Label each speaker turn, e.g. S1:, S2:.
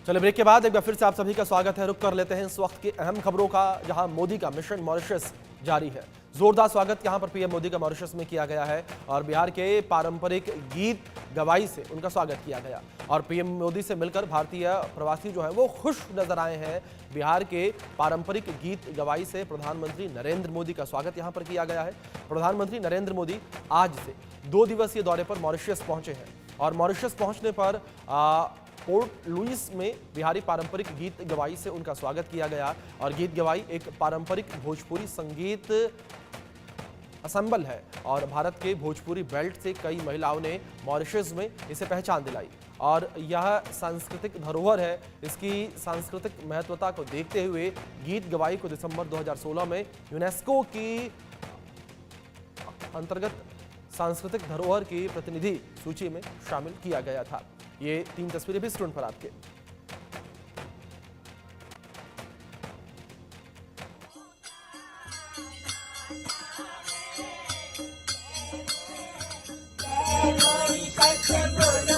S1: चले ब्रेक के बाद एक बार फिर से आप सभी का स्वागत है। रुक कर लेते हैं इस वक्त की अहम खबरों का, जहां मोदी का मिशन मॉरिशस जारी है। जोरदार स्वागत यहां पर पीएम मोदी का मॉरिशस में किया गया है और बिहार के पारंपरिक गीत गवाई से उनका स्वागत किया गया। और पीएम मोदी से मिलकर भारतीय प्रवासी जो है वो खुश नजर आए हैं। बिहार के पारंपरिक गीत गवाई से प्रधानमंत्री नरेंद्र मोदी का स्वागत यहां पर किया गया है। प्रधानमंत्री नरेंद्र मोदी आज से 2 दिवसीय दौरे पर मॉरिशस पहुंचे हैं और मॉरिशस पहुंचने पर पोर्ट लुइस में बिहारी पारंपरिक गीत गवाई से उनका स्वागत किया गया। और गीत गवाई एक पारंपरिक भोजपुरी संगीत असंबल है और भारत के भोजपुरी बेल्ट से कई महिलाओं ने मॉरिशस में इसे पहचान दिलाई। और यह सांस्कृतिक धरोहर है। इसकी सांस्कृतिक महत्वता को देखते हुए गीत गवाई को दिसंबर 2016 में यूनेस्को की अंतर्गत सांस्कृतिक धरोहर की प्रतिनिधि सूची में शामिल किया गया था। ये 3 तस्वीरें भी स्क्रीन पर आपके।
S2: बोलो